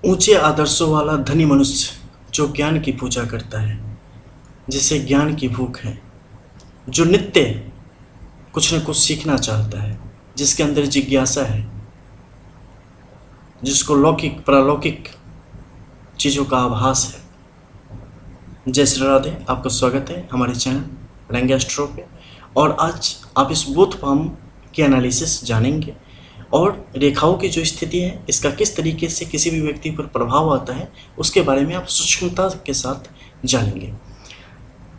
ऊंचे आदर्शों वाला धनी मनुष्य जो ज्ञान की पूजा करता है, जिसे ज्ञान की भूख है, जो नित्य कुछ न कुछ सीखना चाहता है, जिसके अंदर जिज्ञासा है, जिसको लौकिक पारलौकिक चीज़ों का आभास है। जय श्री राधे। आपका स्वागत है हमारे चैनल रंग एस्ट्रो पे। और आज आप इस बोथ पाम की एनालिसिस जानेंगे और रेखाओं की जो स्थिति है, इसका किस तरीके से किसी भी व्यक्ति पर प्रभाव आता है, उसके बारे में आप सूक्ष्मता के साथ जानेंगे।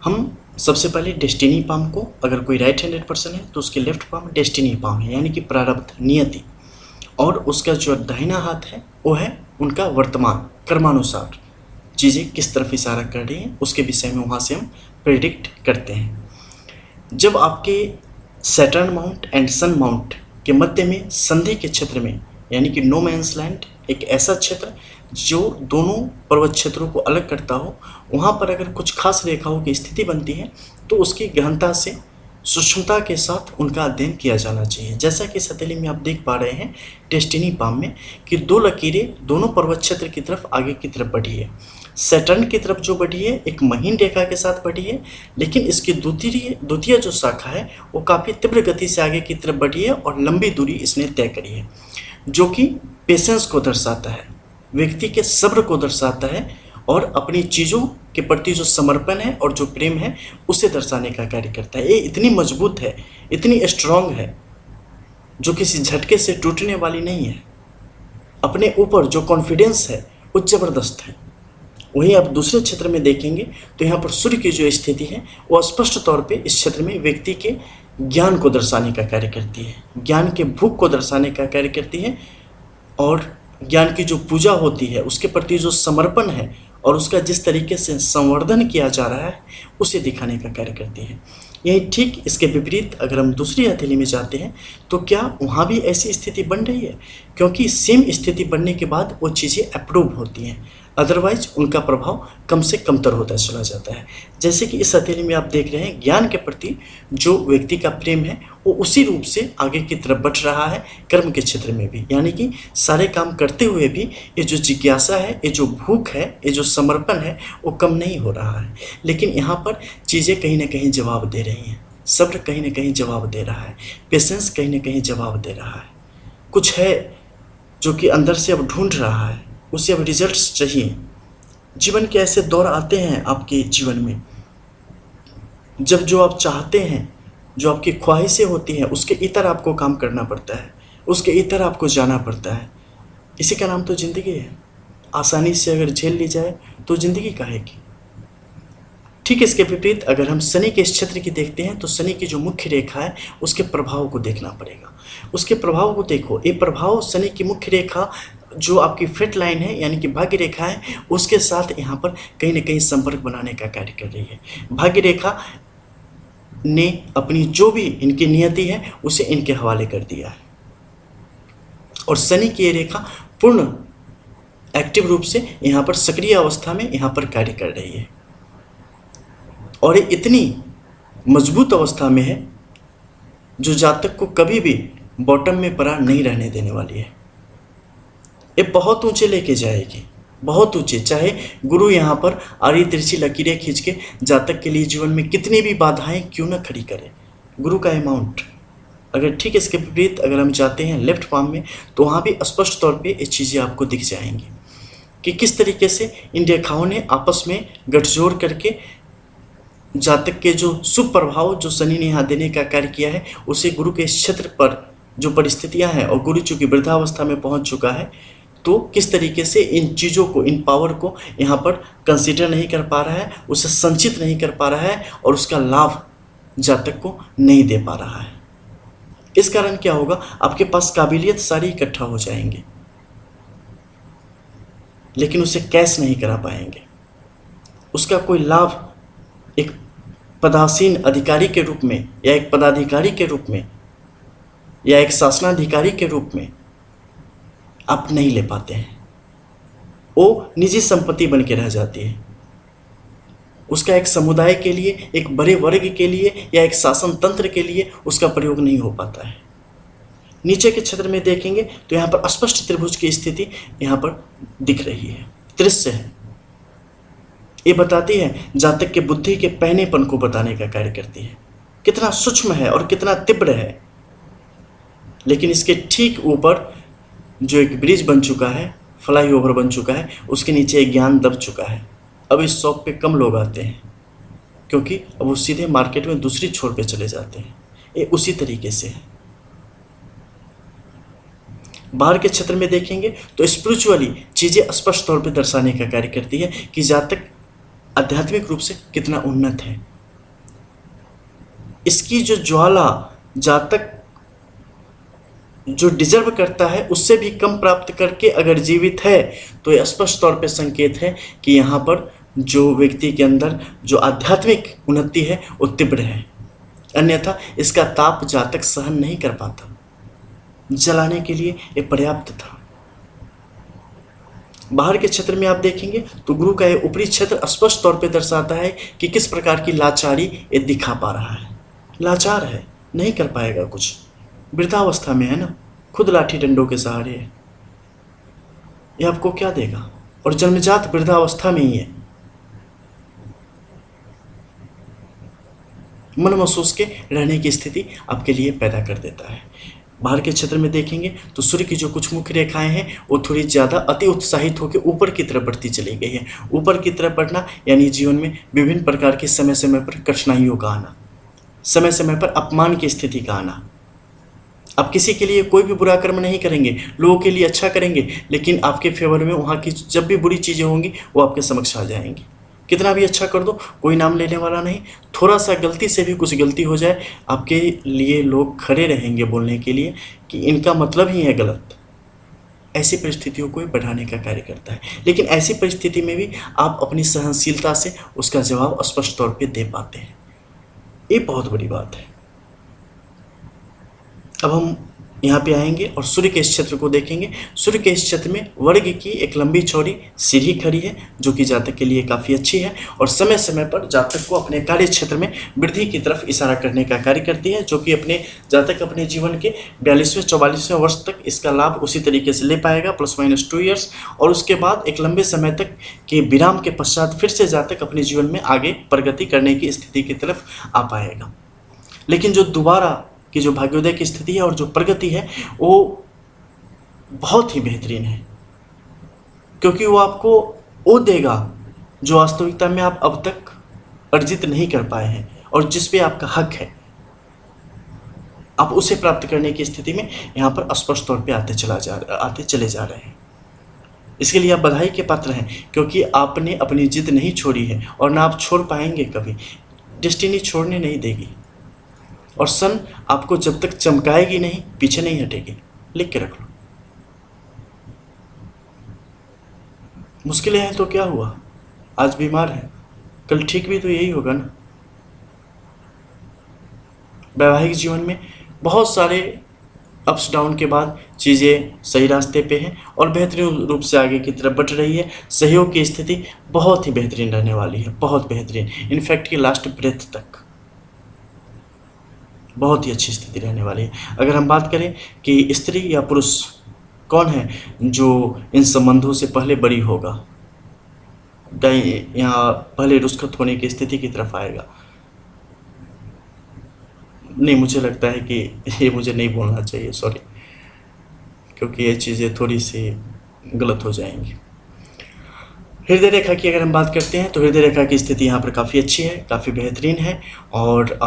हम सबसे पहले डेस्टिनी पाम को, अगर कोई राइट हैंडेड पर्सन है तो उसके लेफ्ट पाम डेस्टिनी पाम है, यानी कि प्रारब्ध, नियति। और उसका जो दाहिना हाथ है वो है उनका वर्तमान, कर्मानुसार चीज़ें किस तरफ इशारा कर रही हैं, उसके विषय में वहाँ से हम प्रेडिक्ट करते हैं। जब आपके Saturn mount and sun mount के मध्य में संधि के क्षेत्र में, यानी कि नो मैंस लैंड, एक ऐसा क्षेत्र जो दोनों पर्वत क्षेत्रों को अलग करता हो, वहाँ पर अगर कुछ खास रेखाओं की स्थिति बनती है तो उसकी गहनता से, सूक्ष्मता के साथ उनका अध्ययन किया जाना चाहिए। जैसा कि इस हथेली में आप देख पा रहे हैं डेस्टिनी पाम में कि दो लकीरें दोनों पर्वत क्षेत्र की तरफ आगे की तरफ बढ़ी है। सैटर्न की तरफ जो बढ़ी है एक महीन रेखा के साथ बढ़ी है, लेकिन इसकी द्वितीय जो शाखा है वो काफ़ी तीव्र गति से आगे की तरफ बढ़ी है और लंबी दूरी इसने तय करी है, जो कि पेशेंस को दर्शाता है, व्यक्ति के सब्र को दर्शाता है और अपनी चीज़ों के प्रति जो समर्पण है और जो प्रेम है उसे दर्शाने का कार्य करता है। ये इतनी मजबूत है, इतनी स्ट्रांग है, जो किसी झटके से टूटने वाली नहीं है। अपने ऊपर जो कॉन्फिडेंस है वो ज़बरदस्त है। वहीं आप दूसरे क्षेत्र में देखेंगे तो यहाँ पर सूर्य की जो स्थिति है वो स्पष्ट तौर पे इस क्षेत्र में व्यक्ति के ज्ञान को दर्शाने का कार्य करती है, ज्ञान के भूख को दर्शाने का कार्य करती है और ज्ञान की जो पूजा होती है उसके प्रति जो समर्पण है और उसका जिस तरीके से संवर्धन किया जा रहा है उसे दिखाने का कार्य करती है। यही ठीक इसके विपरीत अगर हम दूसरी हथेली में जाते हैं तो क्या वहाँ भी ऐसी स्थिति बन रही है? क्योंकि सेम स्थिति बनने के बाद वो चीज़ें अप्रूव होती हैं, अदरवाइज उनका प्रभाव कम से कमतर होता चला जाता है। जैसे कि इस हथेली में आप देख रहे हैं ज्ञान के प्रति जो व्यक्ति का प्रेम है वो उसी रूप से आगे की तरफ बढ़ रहा है कर्म के क्षेत्र में भी, यानी कि सारे काम करते हुए भी ये जो जिज्ञासा है, ये जो भूख है, ये जो समर्पण है वो कम नहीं हो रहा है। लेकिन यहाँ पर चीज़ें कहीं ना कहीं जवाब दे रही हैं, सब्र कहीं ना कहीं जवाब दे रहा है, पेशेंस कहीं ना कहीं जवाब दे रहा है। कुछ है जो कि अंदर से अब ढूंढ रहा है, उसे अब रिजल्ट्स चाहिए। जीवन के ऐसे दौर आते हैं आपके जीवन में जब जो आप चाहते हैं, जो आपकी ख्वाहिशें होती हैं, उसके इतर आपको काम करना पड़ता है, उसके इतर आपको जाना पड़ता है। इसी का नाम तो ज़िंदगी है। आसानी से अगर झेल ली जाए तो ज़िंदगी काहे की। ठीक इसके विपरीत अगर हम शनि के इस क्षेत्र की देखते हैं तो शनि की जो मुख्य रेखा है उसके प्रभाव को देखना पड़ेगा। उसके प्रभाव को देखो, ये प्रभाव शनि की मुख्य रेखा जो आपकी फेट लाइन है, यानी कि भाग्य रेखा है, उसके साथ यहाँ पर कहीं ना कहीं संपर्क बनाने का कार्य कर रही है। भाग्य रेखा ने अपनी जो भी इनकी नियति है उसे इनके हवाले कर दिया है और शनि की ये रेखा पूर्ण एक्टिव रूप से यहाँ पर सक्रिय अवस्था में यहाँ पर कार्य कर रही है और ये इतनी मजबूत अवस्था में है जो जातक को कभी भी बॉटम में पड़ा नहीं रहने देने वाली है। ये बहुत ऊंचे लेके जाएगी, बहुत ऊंचे। चाहे गुरु यहाँ पर आड़ी तिरछी लकीरें खींच के जातक के लिए जीवन में कितनी भी बाधाएं क्यों न खड़ी करे, गुरु का अमाउंट। अगर ठीक इसके विपरीत अगर हम जाते हैं लेफ्ट पाम में तो वहाँ भी स्पष्ट तौर पे ये चीज़ें आपको दिख जाएंगी कि किस तरीके से इन रेखाओं ने आपस में गठजोड़ करके जातक के जो शुभ प्रभाव जो शनि ने यहाँ देने का कार्य किया है उसे गुरु के इस क्षेत्र पर जो परिस्थितियाँ हैं, और गुरु चूँकि वृद्धावस्था में पहुँच चुका है तो किस तरीके से इन चीज़ों को, इन पावर को यहाँ पर कंसीडर नहीं कर पा रहा है, उसे संचित नहीं कर पा रहा है और उसका लाभ जातक को नहीं दे पा रहा है। इस कारण क्या होगा, आपके पास काबिलियत सारी इकट्ठा हो जाएंगे लेकिन उसे कैश नहीं करा पाएंगे। उसका कोई लाभ एक पदासीन अधिकारी के रूप में या एक पदाधिकारी के रूप में या एक शासनाधिकारी के रूप में आप नहीं ले पाते हैं। वो निजी संपत्ति बन के रह जाती है। उसका एक समुदाय के लिए, एक बड़े वर्ग के लिए या एक शासन तंत्र के लिए उसका प्रयोग नहीं हो पाता है। नीचे के क्षेत्र में देखेंगे तो यहाँ पर स्पष्ट त्रिभुज की स्थिति यहाँ पर दिख रही है, दृश्य है। ये बताती है जातक के बुद्धि के पहनेपन को बताने का कार्य करती है, कितना सूक्ष्म है और कितना तीव्र है। लेकिन इसके ठीक ऊपर जो एक ब्रिज बन चुका है, फ्लाईओवर बन चुका है, उसके नीचे एक ज्ञान दब चुका है। अब इस शॉप पे कम लोग आते हैं क्योंकि अब वो सीधे मार्केट में दूसरी छोर पे चले जाते हैं। ये उसी तरीके से है। बाहर के क्षेत्र में देखेंगे तो स्पिरिचुअली चीज़ें स्पष्ट तौर पे दर्शाने का कार्य करती है कि जातक आध्यात्मिक रूप से कितना उन्नत है। इसकी जो ज्वाला जातक जो डिजर्व करता है उससे भी कम प्राप्त करके अगर जीवित है तो यह स्पष्ट तौर पे संकेत है कि यहाँ पर जो व्यक्ति के अंदर जो आध्यात्मिक उन्नति है वो तीव्र है, अन्यथा इसका ताप जातक सहन नहीं कर पाता। जलाने के लिए ये पर्याप्त था। बाहर के क्षेत्र में आप देखेंगे तो गुरु का ये ऊपरी क्षेत्र स्पष्ट तौर पे दर्शाता है कि किस प्रकार की लाचारी ये दिखा पा रहा है। लाचार है, नहीं कर पाएगा कुछ, वृद्धावस्था में है ना, खुद लाठी डंडों के सहारे है। ये आपको क्या देगा? और जन्मजात वृद्धावस्था में ही है। मन महसूस के रहने की स्थिति आपके लिए पैदा कर देता है। बाहर के क्षेत्र में देखेंगे तो सूर्य की जो कुछ मुख्य रेखाएं हैं वो थोड़ी ज़्यादा अति उत्साहित होकर ऊपर की तरफ बढ़ती चली गई है। ऊपर की तरफ बढ़ना यानी जीवन में विभिन्न प्रकार की समय समय पर कठिनाइयों का आना, समय समय पर अपमान की स्थिति का आना। आप किसी के लिए कोई भी बुरा कर्म नहीं करेंगे, लोगों के लिए अच्छा करेंगे, लेकिन आपके फेवर में वहाँ की जब भी बुरी चीज़ें होंगी वो आपके समक्ष आ जाएंगी। कितना भी अच्छा कर दो, कोई नाम लेने वाला नहीं। थोड़ा सा गलती से भी कुछ गलती हो जाए, आपके लिए लोग खड़े रहेंगे बोलने के लिए कि इनका मतलब ही है गलत। ऐसी परिस्थितियों को बढ़ाने का कार्य करता है। लेकिन ऐसी परिस्थिति में भी आप अपनी सहनशीलता से उसका जवाब स्पष्ट तौर पे दे पाते हैं। ये बहुत बड़ी बात है। अब हम यहाँ पे आएंगे और सूर्य के इस क्षेत्र को देखेंगे। सूर्य के इस क्षेत्र में वर्ग की एक लंबी चौड़ी सीढ़ी खड़ी है जो कि जातक के लिए काफ़ी अच्छी है और समय समय पर जातक को अपने कार्य क्षेत्र में वृद्धि की तरफ इशारा करने का कार्य करती है, जो कि अपने जातक अपने जीवन के 42वें-44वें वर्ष तक इसका लाभ उसी तरीके से ले पाएगा, +- 2 ईयर्स। और उसके बाद एक लंबे समय तक के विराम के पश्चात फिर से जातक अपने जीवन में आगे प्रगति करने की स्थिति की तरफ आ पाएगा। लेकिन जो दोबारा कि जो भाग्योदय की स्थिति है और जो प्रगति है वो बहुत ही बेहतरीन है, क्योंकि वो आपको वो देगा जो वास्तविकता में आप अब तक अर्जित नहीं कर पाए हैं और जिस पे आपका हक है, आप उसे प्राप्त करने की स्थिति में यहाँ पर स्पष्ट तौर पे आते चले जा रहे हैं। इसके लिए आप बधाई के पात्र हैं, क्योंकि आपने अपनी जिद नहीं छोड़ी है और ना आप छोड़ पाएंगे कभी। डेस्टिनी छोड़ने नहीं देगी और सन आपको जब तक चमकाएगी नहीं, पीछे नहीं हटेगी। लिख के रख लो। मुश्किलें हैं तो क्या हुआ, आज बीमार है, कल ठीक भी तो यही होगा ना। वैवाहिक जीवन में बहुत सारे अप्स डाउन के बाद चीज़ें सही रास्ते पे हैं और बेहतरीन रूप से आगे की तरफ बढ़ रही है। सहयोग की स्थिति बहुत ही बेहतरीन रहने वाली है, बहुत बेहतरीन, इनफैक्ट कि लास्ट ब्रेथ तक बहुत ही अच्छी स्थिति रहने वाली है। अगर हम बात करें कि स्त्री या पुरुष कौन है जो इन संबंधों से पहले बरी होगा, यहाँ पहले रुष्खत होने की स्थिति की तरफ आएगा, नहीं, मुझे लगता है कि ये मुझे नहीं बोलना चाहिए, सॉरी, क्योंकि ये चीज़ें थोड़ी सी गलत हो जाएंगी। हृदय रेखा की अगर हम बात करते हैं तो हृदय रेखा की स्थिति यहाँ पर काफ़ी अच्छी है, काफ़ी बेहतरीन है और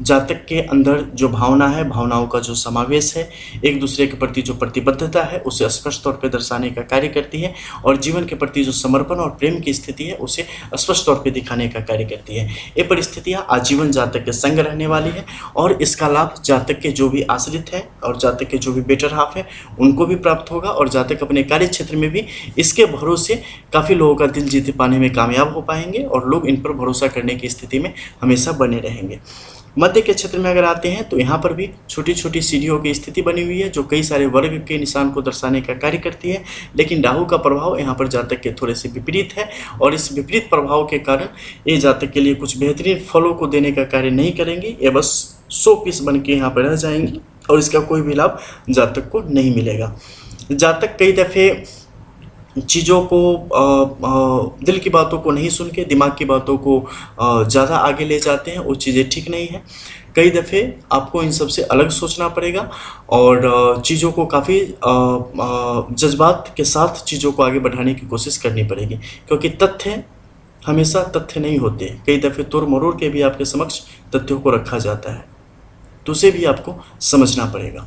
जातक के अंदर जो भावना है, भावनाओं का जो समावेश है, एक दूसरे के प्रति जो प्रतिबद्धता है उसे स्पष्ट तौर पर दर्शाने का कार्य करती है और जीवन के प्रति जो समर्पण और प्रेम की स्थिति है उसे स्पष्ट तौर पर दिखाने का कार्य करती है। ये परिस्थितियाँ आजीवन जातक के संग रहने वाली है और इसका लाभ जातक के जो भी आश्रित हैं और जातक के जो भी बेटर हाफ है उनको भी प्राप्त होगा और जातक अपने कार्य क्षेत्र में भी इसके भरोसे काफ़ी लोगों का दिल जीत पाने में कामयाब हो पाएंगे और लोग इन पर भरोसा करने की स्थिति में हमेशा बने रहेंगे। मध्य के क्षेत्र में अगर आते हैं तो यहाँ पर भी छोटी छोटी सीढ़ियों की स्थिति बनी हुई है जो कई सारे वर्ग के निशान को दर्शाने का कार्य करती है, लेकिन राहु का प्रभाव यहाँ पर जातक के थोड़े से विपरीत है और इस विपरीत प्रभाव के कारण ये जातक के लिए कुछ बेहतरीन फलों को देने का कार्य नहीं करेंगे, ये बस 100 पीस बन के यहाँ पर रह जाएंगी। और इसका कोई भी लाभ जातक को नहीं मिलेगा। जातक कई दफ़े चीज़ों को दिल की बातों को नहीं सुन के दिमाग की बातों को ज़्यादा आगे ले जाते हैं, वो चीज़ें ठीक नहीं है। कई दफ़े आपको इन सब से अलग सोचना पड़ेगा और चीज़ों को काफ़ी जज्बात के साथ चीज़ों को आगे बढ़ाने की कोशिश करनी पड़ेगी, क्योंकि तथ्य हमेशा तथ्य नहीं होते। कई दफ़े तोड़ मरोड़ के भी आपके समक्ष तथ्यों को रखा जाता है, तो उसे भी आपको समझना पड़ेगा।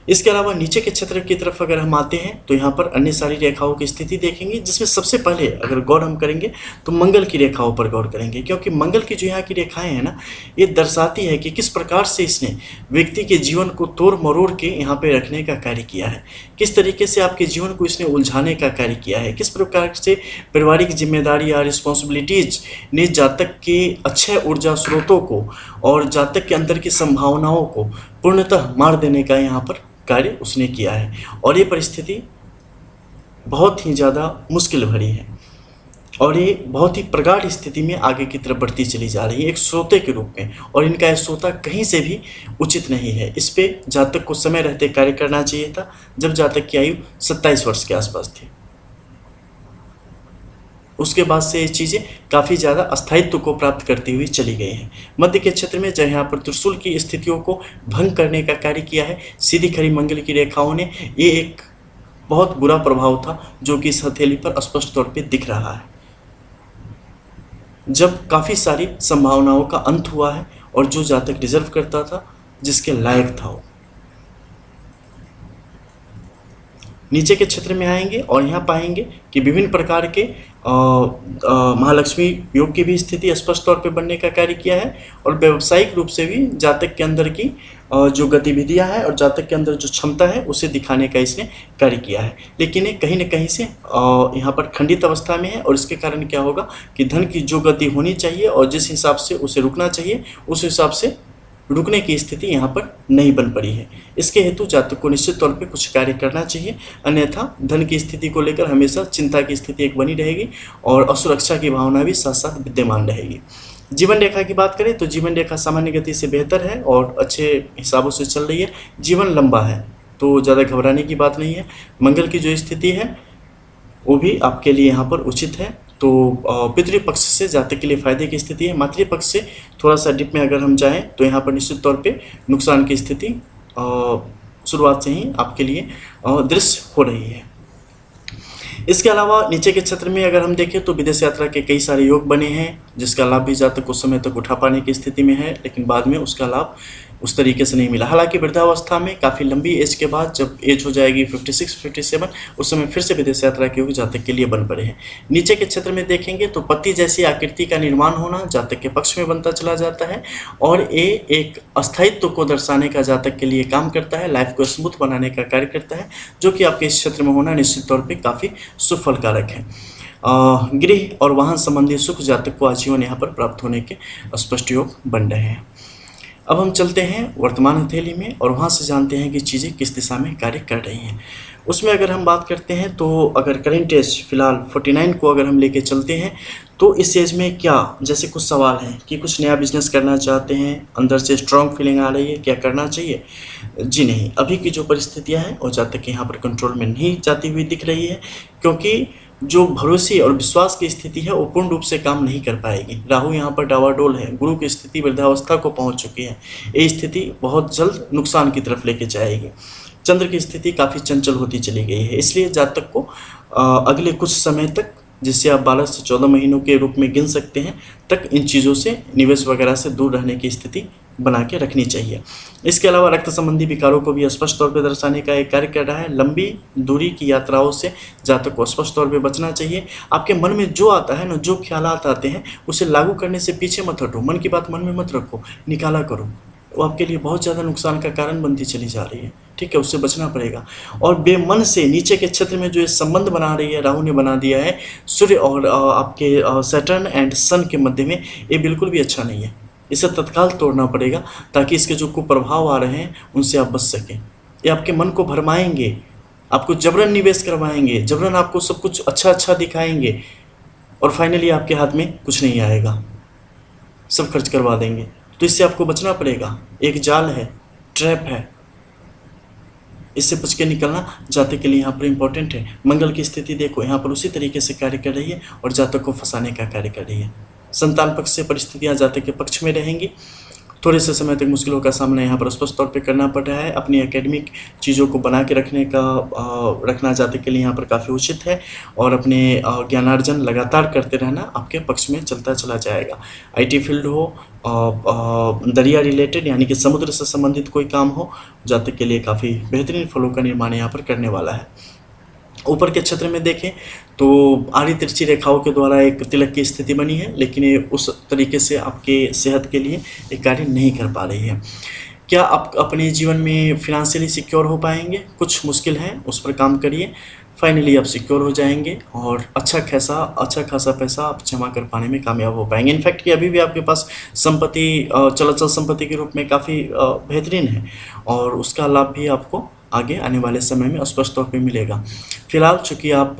इसके अलावा नीचे के क्षेत्र की तरफ अगर हम आते हैं तो यहाँ पर अन्य सारी रेखाओं की स्थिति देखेंगे, जिसमें सबसे पहले अगर गौर हम करेंगे तो मंगल की रेखाओं पर गौर करेंगे, क्योंकि मंगल की जो यहाँ की रेखाएं हैं ना, ये दर्शाती है कि किस प्रकार से इसने व्यक्ति के जीवन को तोड़ मरोड़ के यहाँ पे रखने का कार्य किया है, किस तरीके से आपके जीवन को इसने उलझाने का कार्य किया है, किस प्रकार से पारिवारिक जिम्मेदारी या रिस्पॉन्सिबिलिटीज ने जातक के अच्छे ऊर्जा स्रोतों को और जातक के अंदर की संभावनाओं को पूर्णतः मार देने का यहाँ पर कार्य उसने किया है। और ये परिस्थिति बहुत ही ज़्यादा मुश्किल भरी है और ये बहुत ही प्रगाढ़ स्थिति में आगे की तरफ बढ़ती चली जा रही है एक श्रोते के रूप में, और इनका यह श्रोता कहीं से भी उचित नहीं है। इस पे जातक को समय रहते कार्य करना चाहिए था, जब जातक की आयु 27 वर्ष के आसपास थी। उसके बाद से ये चीज़ें काफ़ी ज़्यादा अस्थायित्व को प्राप्त करती हुई चली गई हैं। मध्य के क्षेत्र में जब यहाँ पर त्रिशूल की स्थितियों को भंग करने का कार्य किया है सीधी खड़ी मंगल की रेखाओं ने, ये एक बहुत बुरा प्रभाव था जो कि इस हथेली पर स्पष्ट तौर पे दिख रहा है। जब काफ़ी सारी संभावनाओं का अंत हुआ है और जो जातक डिजर्व करता था, जिसके लायक था, वो नीचे के क्षेत्र में आएंगे और यहाँ पाएंगे कि विभिन्न प्रकार के महालक्ष्मी योग की भी स्थिति स्पष्ट तौर पे बनने का कार्य किया है, और व्यावसायिक रूप से भी जातक के अंदर की जो गतिविधियां हैं और जातक के अंदर जो क्षमता है उसे दिखाने का इसने कार्य किया है। लेकिन ये कहीं न कहीं से यहाँ पर खंडित अवस्था में है, और इसके कारण क्या होगा कि धन की जो गति होनी चाहिए और जिस हिसाब से उसे रुकना चाहिए उस हिसाब से रुकने की स्थिति यहाँ पर नहीं बन पड़ी है। इसके हेतु जातक को निश्चित तौर पे कुछ कार्य करना चाहिए, अन्यथा धन की स्थिति को लेकर हमेशा चिंता की स्थिति एक बनी रहेगी और असुरक्षा की भावना भी साथ साथ विद्यमान रहेगी। जीवन रेखा की बात करें तो जीवन रेखा सामान्य गति से बेहतर है और अच्छे हिसाबों से चल रही है। जीवन लंबा है तो ज़्यादा घबराने की बात नहीं है। मंगल की जो स्थिति है वो भी आपके लिए यहाँ पर उचित है, तो पितृपक्ष से जातक के लिए फायदे की स्थिति है। मातृपक्ष से थोड़ा सा डिप में अगर हम जाएं तो यहाँ पर निश्चित तौर पे नुकसान की स्थिति शुरुआत से ही आपके लिए दृश्य हो रही है। इसके अलावा नीचे के क्षेत्र में अगर हम देखें तो विदेश यात्रा के कई सारे योग बने हैं, जिसका लाभ भी जातक कुछ समय तक उठा पाने की स्थिति में है, लेकिन बाद में उसका लाभ उस तरीके से नहीं मिला। हालांकि वृद्धावस्था में काफ़ी लंबी एज के बाद जब एज हो जाएगी 56, 57, उस समय फिर से विदेश यात्रा के योग जातक के लिए बन पड़े हैं। नीचे के क्षेत्र में देखेंगे तो पत्ती जैसी आकृति का निर्माण होना जातक के पक्ष में बनता चला जाता है, और ये एक अस्थायित्व को दर्शाने का जातक के लिए काम करता है, लाइफ को स्मूथ बनाने का कार्य करता है, जो कि आपके इस क्षेत्र में होना निश्चित तौर पर काफ़ी सुफलकारक है। गृह और वाहन संबंधी सुख जातक को आजीवन यहाँ पर प्राप्त होने के स्पष्ट योग बन रहे हैं। अब हम चलते हैं वर्तमान हथेली में और वहाँ से जानते हैं कि चीज़ें किस दिशा में कार्य कर रही हैं। उसमें अगर हम बात करते हैं तो अगर करेंट एज फिलहाल 49 को अगर हम लेके चलते हैं तो इस एज में क्या, जैसे कुछ सवाल हैं कि कुछ नया बिजनेस करना चाहते हैं, अंदर से स्ट्रॉन्ग फीलिंग आ रही है, क्या करना चाहिए? जी नहीं, अभी की जो परिस्थितियाँ हैं वो जातक के यहाँ पर कंट्रोल में नहीं जाती हुई दिख रही है, क्योंकि जो भरोसे और विश्वास की स्थिति है वो पूर्ण रूप से काम नहीं कर पाएगी। राहु यहाँ पर डावाडोल है, गुरु की स्थिति वृद्धावस्था को पहुँच चुकी है, ये स्थिति बहुत जल्द नुकसान की तरफ लेके जाएगी। चंद्र की स्थिति काफ़ी चंचल होती चली गई है, इसलिए जातक को अगले कुछ समय तक, जिससे आप 12 से 14 महीनों के रूप में गिन सकते हैं, तक इन चीज़ों से, निवेश वगैरह से दूर रहने की स्थिति बना के रखनी चाहिए। इसके अलावा रक्त संबंधी विकारों को भी स्पष्ट तौर पर दर्शाने का एक कार्य कर रहा है। लंबी दूरी की यात्राओं से जातक को स्पष्ट तौर पे बचना चाहिए। आपके मन में जो आता है ना, जो ख्यालात आते हैं, उसे लागू करने से पीछे मत हटो, मन की बात मन में मत रखो, निकाला करो, वो आपके लिए बहुत ज़्यादा नुकसान का कारण बनती चली जा रही है। ठीक है, उससे बचना पड़ेगा। और बेमन से नीचे के क्षेत्र में जो ये संबंध बना रही है, राहु ने बना दिया है सूर्य और आपके सैटर्न एंड सन के मध्य में, ये बिल्कुल भी अच्छा नहीं है। इसे तत्काल तोड़ना पड़ेगा ताकि इसके जो कुप्रभाव आ रहे हैं उनसे आप बच सकें। ये आपके मन को भरमाएंगे, आपको जबरन निवेश करवाएंगे, जबरन आपको सब कुछ अच्छा अच्छा दिखाएंगे, और फाइनली आपके हाथ में कुछ नहीं आएगा, सब खर्च करवा देंगे। तो इससे आपको बचना पड़ेगा। एक जाल है, ट्रैप है, इससे बच के निकलना जातक के लिए यहाँ पर इंपॉर्टेंट है। मंगल की स्थिति देखो यहाँ पर उसी तरीके से कार्य कर रही है और जातक को फंसाने का कार्य कर रही है। संतान पक्ष से परिस्थितियाँ जातक के पक्ष में रहेंगी। थोड़े से समय तक मुश्किलों का सामना यहाँ पर स्पष्ट तौर पे करना पड़ रहा है। अपनी एकेडमिक चीज़ों को बना के रखना जातक के लिए यहाँ पर काफ़ी उचित है और अपने ज्ञानार्जन लगातार करते रहना आपके पक्ष में चलता चला जाएगा। आईटी फील्ड हो, दरिया रिलेटेड यानी कि समुद्र से संबंधित कोई काम हो, जातक के लिए काफ़ी बेहतरीन फलों का निर्माण यहाँ पर करने वाला है। ऊपर के क्षेत्र में देखें तो आड़ी तिरछी रेखाओं के द्वारा एक तिलक की स्थिति बनी है, लेकिन ये उस तरीके से आपके सेहत के लिए एक कार्य नहीं कर पा रही है। क्या आप अपने जीवन में फिनेंशियली सिक्योर हो पाएंगे? कुछ मुश्किल है, उस पर काम करिए। फाइनली आप सिक्योर हो जाएंगे और अच्छा खासा पैसा आप जमा कर पाने में कामयाब हो पाएंगे। इनफैक्ट कि अभी भी आपके पास संपत्ति चल संपत्ति के रूप में काफ़ी बेहतरीन है और उसका लाभ भी आपको आगे आने वाले समय में स्पष्ट तौर पे मिलेगा। फिलहाल चूँकि आप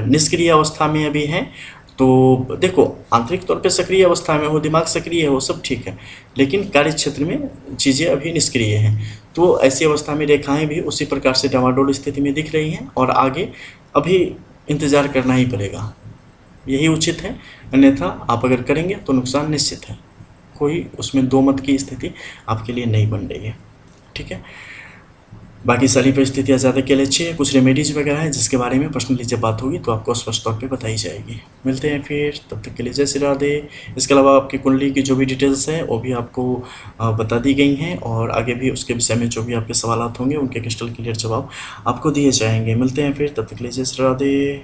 निष्क्रिय अवस्था में अभी हैं, तो देखो आंतरिक तौर पे सक्रिय अवस्था में हो, दिमाग सक्रिय है, वो सब ठीक है, लेकिन कार्य क्षेत्र में चीज़ें अभी निष्क्रिय हैं। तो ऐसी अवस्था में रेखाएं भी उसी प्रकार से डावाडोल स्थिति में दिख रही हैं और आगे अभी इंतज़ार करना ही पड़ेगा, यही उचित है। अन्यथा आप अगर करेंगे तो नुकसान निश्चित है, कोई उसमें दो मत की स्थिति आपके लिए नहीं बन रही है। ठीक है, बाकी सारी परिस्थितियाँ ज़्यादा के लिए अच्छी है। कुछ रेमेडीज़ वगैरह है जिसके बारे में पर्सनली जब बात होगी तो आपको स्पष्ट तौर पे बताई जाएगी। मिलते हैं फिर, तब तक के लिए जय श्री राधे। इसके अलावा आपकी कुंडली की जो भी डिटेल्स हैं वो भी आपको बता दी गई हैं और आगे भी उसके विषय में जो भी आपके सवाल होंगे उनके क्रिस्टल क्लियर जवाब आपको दिए जाएंगे। मिलते हैं फिर, तब तक के लिए जय श्री राधे।